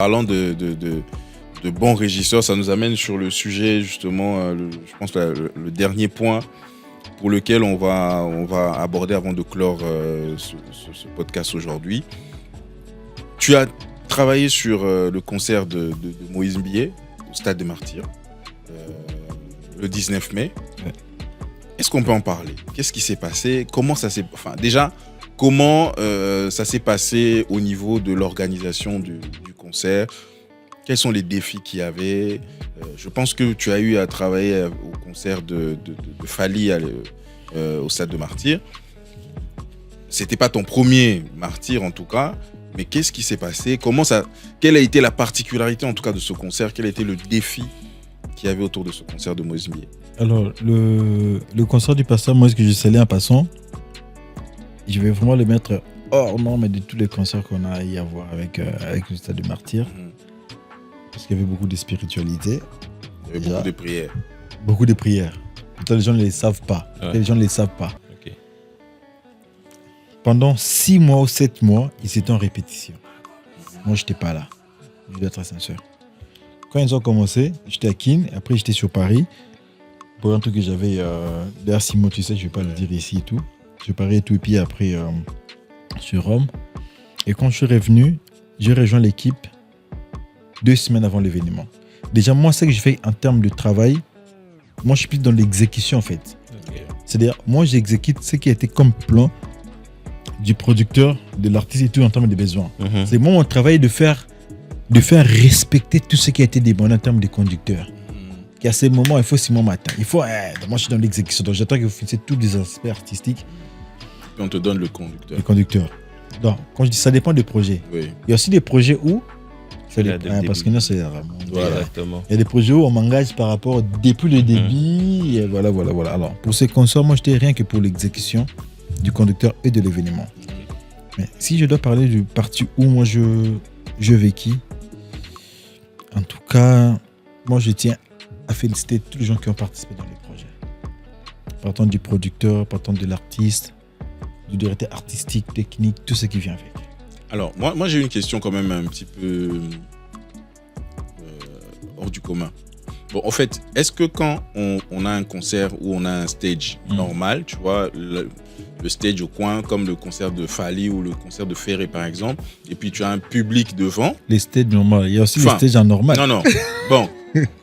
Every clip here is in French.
Parlant de bons régisseurs, ça nous amène sur le sujet, justement, je pense le dernier point pour lequel on va aborder avant de clore ce podcast aujourd'hui. Tu as travaillé sur le concert de Moïse Mbié au Stade des Martyrs le 19 mai. Ouais. Est-ce qu'on peut en parler? Qu'est-ce qui s'est passé? Comment ça s'est... Enfin, déjà, comment ça s'est passé au niveau de l'organisation du concert? Quels sont les défis qu'il y avait? Je pense que tu as eu à travailler au concert de Fally au Stade de Martyrs. C'était pas ton premier Martyr en tout cas, mais qu'est-ce qui s'est passé? Quelle a été la particularité en tout cas de ce concert? Quel a été le défi qu'il y avait autour de ce concert de Moïse Mbié? Alors, le concert du pasteur Moïse que je salue en passant, je vais vraiment le mettre hors norme de tous les concerts qu'on a eu à voir avec le Stade de Martyrs. Parce qu'il y avait beaucoup de spiritualité. Il y avait beaucoup de prières. Beaucoup de prières. Peut-être les gens ne les savent pas. Ouais. Les gens ne les savent pas. Ok. Pendant 6 mois ou 7 mois, ils étaient en répétition. Moi, je n'étais pas là. Je dois être sincère. Quand ils ont commencé, j'étais à Keene. Après, j'étais sur Paris. Pour un truc que j'avais derrière Simon, tu sais, je ne vais pas le dire ici et tout. Sur Paris et tout. Et puis après, sur Rome. Et quand je suis revenu, j'ai rejoint l'équipe 2 semaines avant l'événement. Déjà, moi, ce que je fais en termes de travail, moi, je suis plus dans l'exécution, en fait. Okay. C'est-à-dire, moi, j'exécute ce qui a été comme plan du producteur, de l'artiste et tout en termes de besoins. Mm-hmm. C'est moi, mon travail de faire respecter tout ce qui a été demandé en termes de conducteur. À ce moment, il faut Simon Matin. Moi, je suis dans l'exécution. Donc, j'attends que vous finissez tous les aspects artistiques. Et on te donne le conducteur. Le conducteur. Donc, quand je dis ça dépend des projets. Oui. Il y a aussi des projets où C'est là dès le parce que début. non, c'est Voilà. Exactement. il y a des projets où on m'engage par rapport depuis le début. Et voilà. Alors, pour ces concerts, moi, j'étais rien que pour l'exécution du conducteur et de l'événement. Mais si je dois parler du parti où moi je vécu, en tout cas, moi, je tiens à féliciter tous les gens qui ont participé dans le projet. Partant du producteur, partant de l'artiste, du directeur artistique, technique, tout ce qui vient avec. Alors, moi j'ai une question quand même un petit peu hors du commun. Bon, en fait, est-ce que quand on a un concert où on a un stage normal, tu vois, le stage au coin, comme le concert de Fally ou le concert de Ferré par exemple, et puis tu as un public devant. Les stages normaux, il y a aussi les stages en normal. Non. Bon,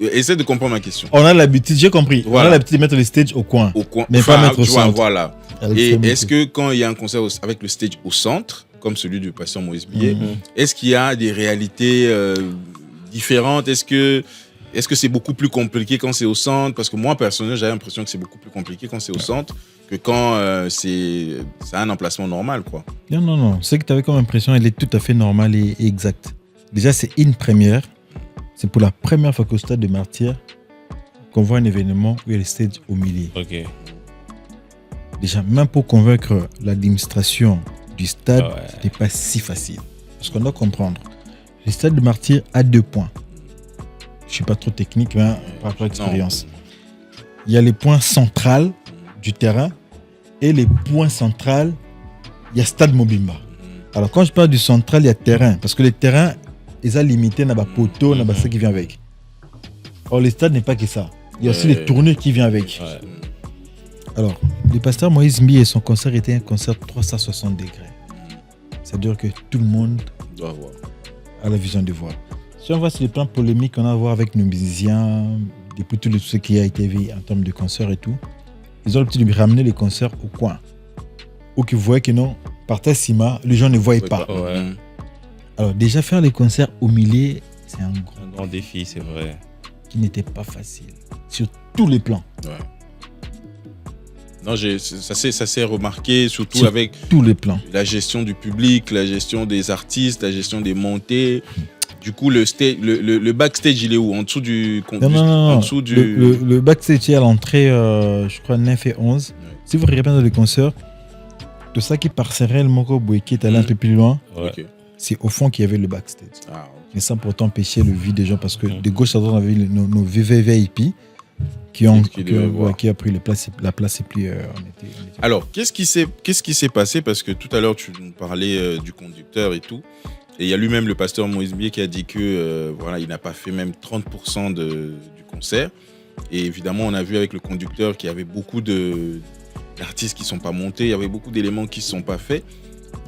essaie de comprendre ma question. On a l'habitude, j'ai compris, Voilà. on a l'habitude de mettre le stage au coin. Au coin, Mais pas mettre au tu vois, centre. voilà. Avec Et ce est-ce que quand il y a un concert avec le stage au centre, comme celui du pasteur Moïse Mbié, est-ce qu'il y a des réalités différentes? Est-ce que c'est beaucoup plus compliqué quand c'est au centre? Parce que moi, personnellement, j'avais l'impression que c'est beaucoup plus compliqué quand c'est au centre que quand c'est un emplacement normal, quoi. Non. Ce que tu avais comme impression, elle est tout à fait normale et exacte. Déjà, c'est une première. C'est pour la première fois qu'au Stade de Martyrs qu'on voit un événement où il y a le stage au milieu. Ok. Déjà, même pour convaincre l'administration du stade, Ouais. c'était pas si facile. Parce qu'on doit comprendre. Le Stade de Martyrs a 2 points. Je suis pas trop technique, mais par rapport à l'expérience. Il y a les points centrales du terrain et les points centrales, il y a Stade Mobimba. Alors, quand je parle du central, il y a terrain. Parce que le terrain, ils ont limité, il y a poteau, il y a ce qui vient avec. Or, le stade n'est pas que ça. Il y a aussi les tournées qui viennent avec. Ouais. Alors, le pasteur Moïse Mbié et son concert était un concert 360 degrés. C'est-à-dire que tout le monde Doit voir. a la vision de voir. Si on voit sur les plans polémiques qu'on a à voir avec nos musiciens, depuis tout ce qui a été vu en termes de concerts et tout, ils ont l'habitude de ramener les concerts au coin. Ou qu'ils voient que non, par Tassima, les gens ne voyaient pas. Ouais. Alors, déjà faire les concerts au milieu, c'est un grand défi, c'est vrai. Qui n'était pas facile. Sur tous les plans. Ouais. Non, ça s'est remarqué, surtout Sur avec tous les plans. la gestion du public, la gestion des artistes, la gestion des montées. Du coup, le backstage, il est où? En dessous du... Non. En dessous du... Le backstage est à l'entrée, je crois, 9 et 11. Ouais. Si vous regardez dans les concerts, tout ça qui passerait le Moko Boy qui est allé un peu plus loin, Okay. C'est au fond qu'il y avait le backstage. Ah, okay. Mais sans pourtant empêcher le vue des gens, parce que de gauche à droite, on avait nos VVVIP qui a pris la place et puis on était... Alors, qu'est-ce qui s'est passé? Parce que tout à l'heure, tu nous parlais du conducteur et tout. Et il y a lui-même, le pasteur Moïse Bié, qui a dit que voilà, il n'a pas fait même 30% du concert. Et évidemment, on a vu avec le conducteur qu'il y avait beaucoup d'artistes qui ne sont pas montés, il y avait beaucoup d'éléments qui ne sont pas faits.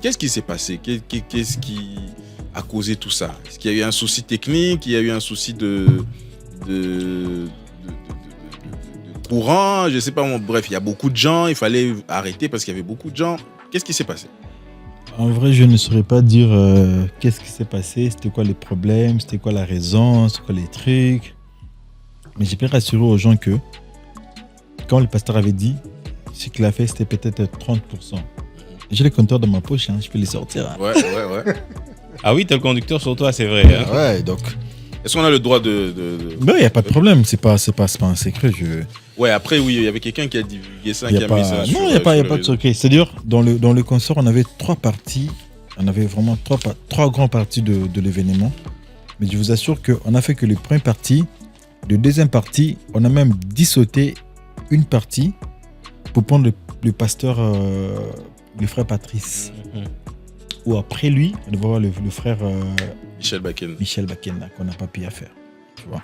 Qu'est-ce qui s'est passé? Qu'est-ce qui a causé tout ça? Est-ce qu'il y a eu un souci technique? Il y a eu un souci de courant? Je ne sais pas. Bref, il y a beaucoup de gens. Il fallait arrêter parce qu'il y avait beaucoup de gens. Qu'est-ce qui s'est passé? En vrai, je ne saurais pas dire qu'est-ce qui s'est passé, c'était quoi les problèmes, c'était quoi la raison, c'était quoi les trucs. Mais j'ai bien rassuré aux gens que quand le pasteur avait dit, ce qu'il a fait, c'était peut-être 30%. J'ai les compteurs dans ma poche, je peux les sortir. Ouais. Ah oui, t'as le conducteur sur toi, c'est vrai. Hein. Ouais, donc. Est-ce qu'on a le droit de... Non, il n'y a pas de problème, c'est pas un secret. Ouais, après, oui, il y avait quelqu'un qui a divulgué ça, qui a mis ça sur... Non, il n'y a pas de secret. C'est-à-dire, dans le concert, on avait 3 parties. On avait vraiment 3 grandes parties de l'événement. Mais je vous assure qu'on n'a fait que les premières parties. De deuxième partie, on a même dissauté une partie pour prendre le pasteur, le frère Patrice. Ou après lui, on devait voir le frère Michel Bakken, là, qu'on n'a pas pu faire. Tu vois.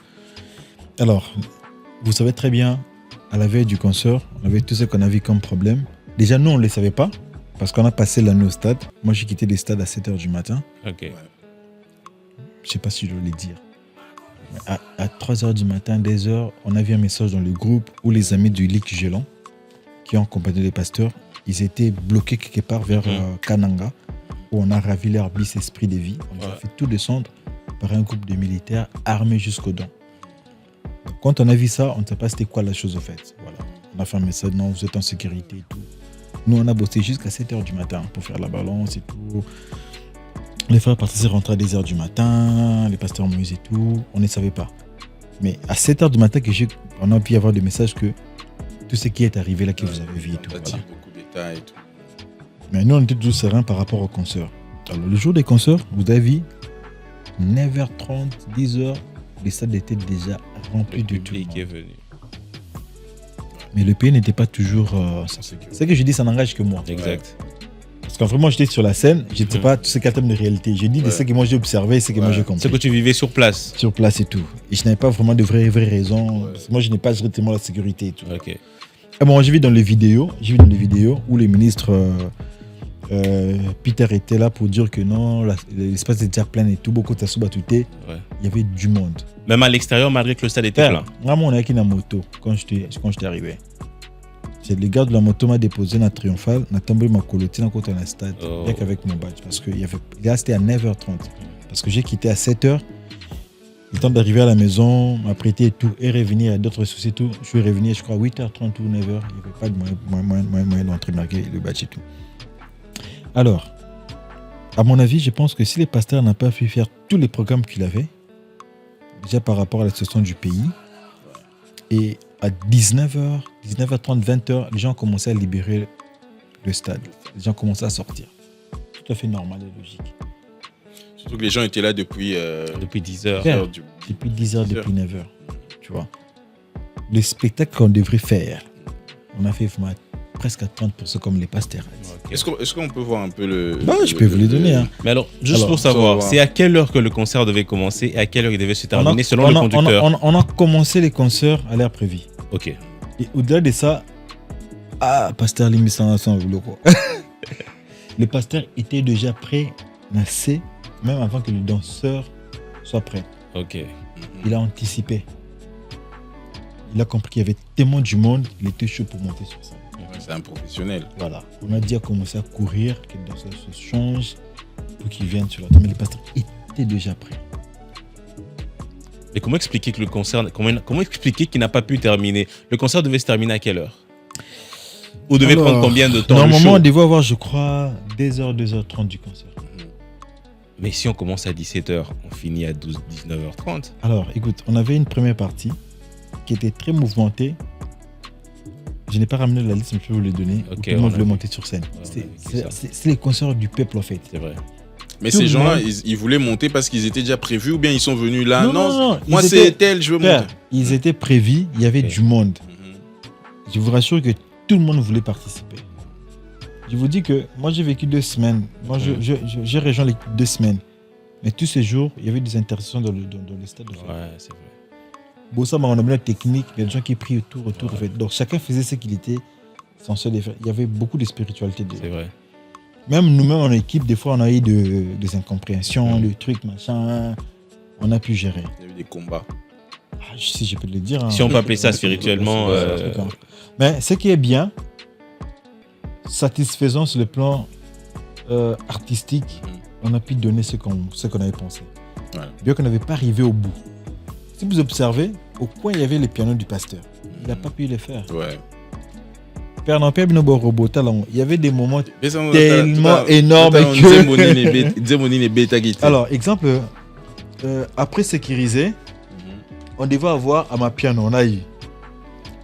Alors, vous savez très bien, à la veille du concert, on avait tout ce qu'on avait comme problème. Déjà, nous, on ne le savait pas, parce qu'on a passé la nuit au stade. Moi, j'ai quitté le stade à 7h du matin. Ok. Je ne sais pas si je dois le dire. À 3h du matin, 2h, on a vu un message dans le groupe où les amis du Ligue Gélant, qui ont accompagné les pasteurs, ils étaient bloqués quelque part vers Kananga, où on a ravi leur bis esprit de vie. On les a fait tout descendre par un groupe de militaires armés jusqu'aux dents. Quand on a vu ça, on ne sait pas c'était quoi la chose au fait. Voilà. On a fait un message, non, vous êtes en sécurité et tout. Nous, on a bossé jusqu'à 7h du matin pour faire la balance et tout. Les frères Patrice rentraient à 10h du matin, les pasteurs Moïse et tout, on ne savait pas. Mais à 7h du matin, on a pu avoir des messages que tout ce qui est arrivé là, que vous avez vu et tout. On a dit beaucoup de détails et tout. Mais nous, on était toujours sereins par rapport au concert. Alors, le jour des concerts, vous avez vu, 9h30, 10h, les stades étaient déjà remplis de tout. Le public est venu. Mais le pays n'était pas toujours... C'est que je dis, ça n'engage que moi. Exact. Parce qu'en vrai, moi, j'étais sur la scène, je n'étais pas tout ce qu'à terme de réalité. Je dis de ce que moi j'ai observé, ce que moi j'ai compris. Ce que tu vivais sur place. Sur place et tout. Et je n'avais pas vraiment de vraies raisons. Parce que moi, je n'ai pas directement la sécurité et tout. Ok. Et bon, j'ai vu dans les vidéos où les ministres... Peter était là pour dire que non, l'espace était déjà plein et tout, beaucoup de Tassoubatouté, il y avait du monde. Même à l'extérieur, malgré que le stade était plein. Moi, on est qui dans la moto quand j'étais arrivé. C'est le gars de la moto m'a déposé dans Triomphal, m'a tombé ma colotine à côté de la stade, avec mon badge. Parce que là, c'était à 9h30. Parce que j'ai quitté à 7h. Le temps d'arriver à la maison, m'apprêter et tout, et revenir, il y a d'autres soucis et tout. Je suis revenu, je crois, 8h30 ou 9h. Il n'y avait pas de moyen d'entrer marquer le badge et tout. Alors, à mon avis, je pense que si les pasteurs n'ont pas pu faire tous les programmes qu'il avait, déjà par rapport à la situation du pays, et à 19h, 19h30, 20h, les gens commençaient à libérer le stade. Les gens commençaient à sortir. Tout à fait normal et logique. Surtout que les gens étaient là depuis 10h. Depuis 10h, depuis 9h. Tu vois. Le spectacle qu'on devrait faire, on a fait presque à 30% comme les pasteurs. Okay. Est-ce qu'on peut voir un peu le... je peux vous les donner. Hein. Mais alors, pour savoir, c'est à quelle heure que le concert devait commencer et à quelle heure il devait se terminer selon le conducteur? On a commencé les concerts à l'heure prévue. Ok. Et au-delà de ça, pasteur Limbi sans boulot quoi. Le pasteur était déjà prêt, même avant que le danseur soit prêt. Ok. Il a anticipé. Il a compris qu'il y avait tellement du monde, il était chaud pour monter sur ça. C'est un professionnel. Voilà. On a dit à commencer à courir, que le danseur se change pour qu'il vienne sur la table. Mais le pasteur était déjà prêt. Et comment expliquer que le concert, comment expliquer qu'il n'a pas pu terminer? Le concert devait se terminer à quelle heure? Ou devait prendre combien de temps? Normalement, on devait avoir, je crois, 2h, 2h30 du concert. Mais si on commence à 17h, on finit à 19h30. Alors, écoute, on avait une première partie qui était très mouvementée. Je n'ai pas ramené la liste, mais je peux vous le donner. Okay, tout le monde voulait monter sur scène. C'est les concerts du peuple, en fait. C'est vrai. Mais ces gens-là, ils voulaient monter parce qu'ils étaient déjà prévus ou bien ils sont venus là? Non. Moi, c'est tel, je veux monter. Ils étaient prévus, il y avait du monde. Je vous rassure que tout le monde voulait participer. Je vous dis que moi, j'ai vécu 2 semaines. Moi, j'ai rejoint les 2 semaines. Mais tous ces jours, il y avait des interactions dans le stade. Ouais, c'est vrai. Bon, ça, on a mis la technique, il y a des gens qui prient autour. En fait. Donc, chacun faisait ce qu'il était censé faire. Il y avait beaucoup de spiritualité. C'est vrai. Même nous-mêmes en équipe, des fois, on a eu des incompréhensions, des trucs, machin. On a pu gérer. Il y a eu des combats. Si je peux te le dire. Si on peut appeler ça spirituellement. Mais ce qui est bien, satisfaisant sur le plan artistique, on a pu donner ce qu'on avait pensé. Ouais. Bien qu'on n'avait pas arrivé au bout. Si vous observez, au coin, il y avait les pianos du pasteur. Il n'a pas pu les faire. Ouais. Père Nampé Binobo Robota, il y avait des moments tellement énormes que... Alors, exemple, après sécuriser, on devait avoir Amapiano, on a eu.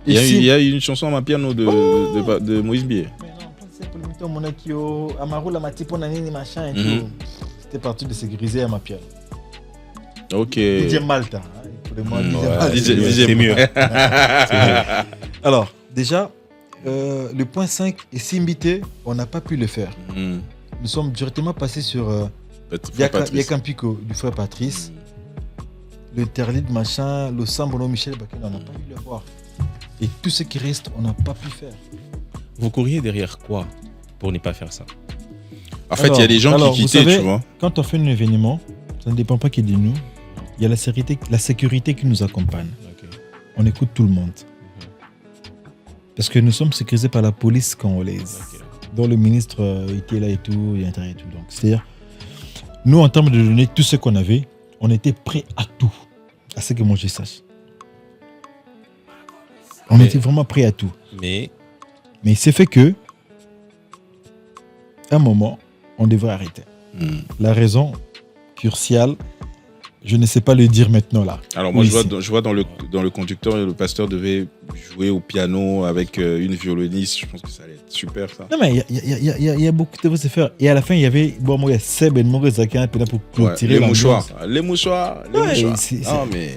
Il y a eu une chanson Amapiano de Moïse Bié. C'était parti de sécuriser Amapiano. Ok. DJ Malta. C'est mieux. Alors, déjà, le point 5 et Simbité, on n'a pas pu le faire. Nous sommes directement passés sur Yakampico du frère Patrice. Le Terlide machin, le Sambono Michel Baké, on n'a pas pu le voir. Et tout ce qui reste, on n'a pas pu faire. Vous courriez derrière quoi pour ne pas faire ça? En fait, il y a des gens qui quittaient, savez, tu vois. Quand on fait un événement, ça ne dépend pas que de nous. Il y a la sécurité qui nous accompagne. Okay. On écoute tout le monde. Parce que nous sommes sécurisés par la police congolaise. Okay. Dont le ministre était là et tout, et tout. Donc, c'est-à-dire, nous, en termes de donner tout ce qu'on avait, on était prêts à tout. À ce que moi je sache. On était vraiment prêts à tout. Mais c'est fait que, à un moment, on devrait arrêter. La raison cruciale, je ne sais pas le dire maintenant là. Alors moi, je vois dans le conducteur, le pasteur devait jouer au piano avec une violoniste. Je pense que ça allait être super, ça. Non, mais il y a beaucoup de choses à faire. Et à la fin, il y avait Seb et Maurice Zakin pour clôturer les mouchoirs. Les mouchoirs. Non, mais...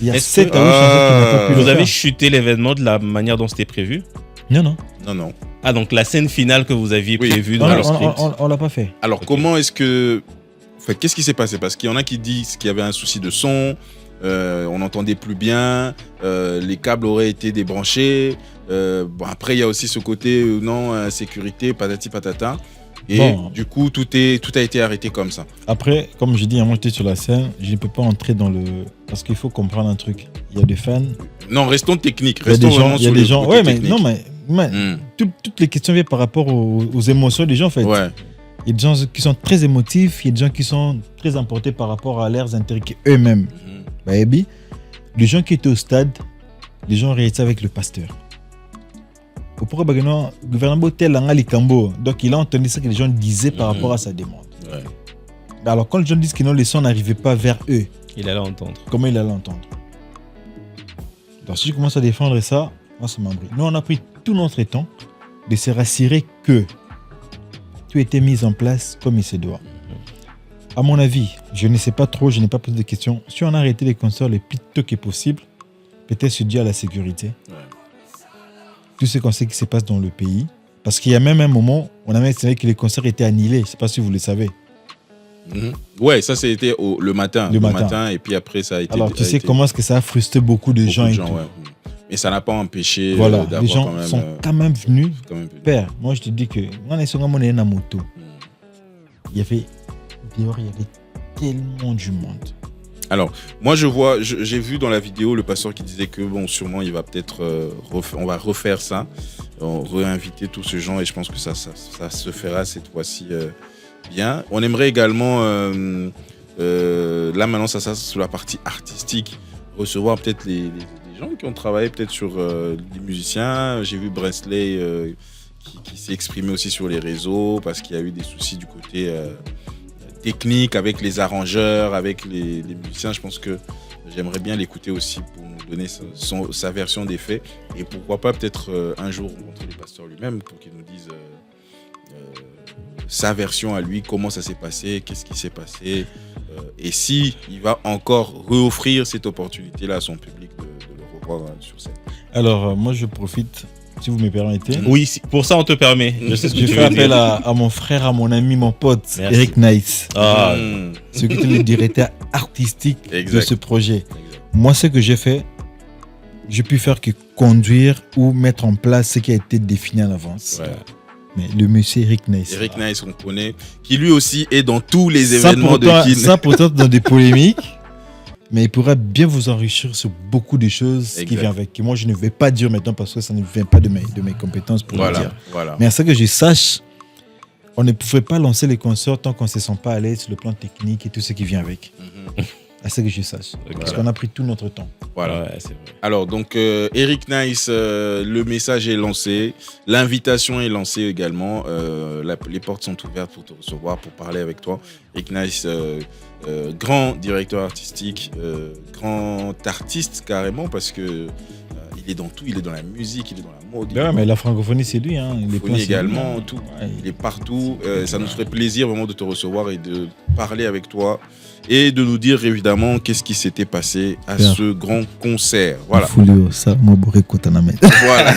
Il y a 7 chansons qui n'ont pas pu le Vous avez faire. chuté l'événement de la manière dont c'était prévu? Non. Ah, donc la scène finale que vous aviez prévue dans le script. On l'a pas fait. Alors, comment est-ce que... Enfin, qu'est-ce qui s'est passé? Parce qu'il y en a qui disent qu'il y avait un souci de son, on n'entendait plus bien, les câbles auraient été débranchés. Après, il y a aussi ce côté, sécurité, patati patata. Et du coup, tout a été arrêté comme ça. Après, comme je dis, moi j'étais sur la scène, je ne peux pas entrer dans le... Parce qu'il faut comprendre un truc. Il y a des fans... Non, restons techniques. Il y a des gens... Ouais, mais non, mais toutes les questions viennent par rapport aux émotions des gens, en fait. Ouais. Il y a des gens qui sont très émotifs, il y a des gens qui sont très emportés par rapport à leurs intérêts eux-mêmes. Les gens qui étaient au stade, les gens réalissaient avec le pasteur. Pourquoi le gouvernement tel donc il a entendu ce que les gens disaient par rapport à sa demande. Ouais. Alors quand les gens disent que non, les sons n'arrivaient pas vers eux, il allait entendre. Comment il allait entendre? Donc si je commence à défendre ça, moi ça m'embrouille. Nous on a pris tout notre temps de se rassurer que tout était mis en place comme il se doit. À mon avis, je ne sais pas trop, je n'ai pas posé de questions. Si on a arrêté les concerts le plus tôt que possible, peut-être se dire à la sécurité. Ouais. Tout ce qu'on sait qui se passe dans le pays. Parce qu'il y a même un moment, on a même estimé que les concerts étaient annulés. Je ne sais pas si vous le savez. Ouais, ça c'était le matin. Le matin, et puis après ça a été... Alors tu sais comment est-ce que ça a frustré beaucoup de gens. Ouais. Mais ça n'a pas empêché d'avoir quand même... Les gens sont quand même venus. Père, moi je te dis que... Il y avait tellement du monde. Alors, moi j'ai vu dans la vidéo le pasteur qui disait que sûrement il va peut-être on va refaire ça, réinviter tous ces gens, et je pense que ça se fera cette fois-ci bien. On aimerait également, là maintenant ça sur la partie artistique, recevoir peut-être les gens qui ont travaillé peut-être sur les musiciens. J'ai vu Bresley qui s'est exprimé aussi sur les réseaux parce qu'il y a eu des soucis du côté technique avec les arrangeurs, avec les musiciens. Je pense que j'aimerais bien l'écouter aussi pour nous donner sa version des faits, et pourquoi pas peut-être un jour rencontrer le pasteur lui-même pour qu'il nous dise sa version à lui, comment ça s'est passé, qu'est-ce qui s'est passé, et si il va encore réoffrir cette opportunité-là à son public de le revoir sur scène. Alors moi je profite si vous me permettez. Oui, pour ça, on te permet. Je sais ce que Je tu fais veux appel dire. à mon frère, à mon ami, mon pote, Merci. Eric Nice, Ah, celui qui était le directeur artistique de Exact. ce projet. Moi, ce que j'ai fait, j'ai pu faire que conduire ou mettre en place ce qui a été défini en avance. Ouais. Mais le monsieur Eric Nice. Eric Nice, on connaît, qui lui aussi est dans tous les Ça événements de pourtant, Kin. ça pourtant dans des polémiques, mais il pourrait bien vous enrichir sur beaucoup de choses qui Exact. viennent avec. Et moi, je ne vais pas dire maintenant parce que ça ne vient pas de mes compétences pour le Voilà, dire. voilà. Mais à ce que je sache, on ne pouvait pas lancer les concerts tant qu'on ne se sent pas à l'aise sur le plan technique et tout ce qui vient avec. Mhm. À ce que je sache. Parce qu'on a pris tout notre temps. Voilà. ouais, c'est vrai. Alors, donc, Eric Nice, le message est lancé. L'invitation est lancée également. Les portes sont ouvertes pour te recevoir, pour parler avec toi. Eric Nice, grand directeur artistique, grand artiste carrément, parce que il est dans tout. Il est dans la musique, il est dans la mode. il est Ouais, dans mais la francophonie, c'est lui. Hein. la francophonie également, tout. Ouais. Il est partout. Ça nous ferait plaisir vraiment de te recevoir et de parler avec toi et de nous dire évidemment qu'est-ce qui s'était passé à Bien. ce grand concert. Voilà. Fulio, ça, moi, Boré Kotaname. Voilà.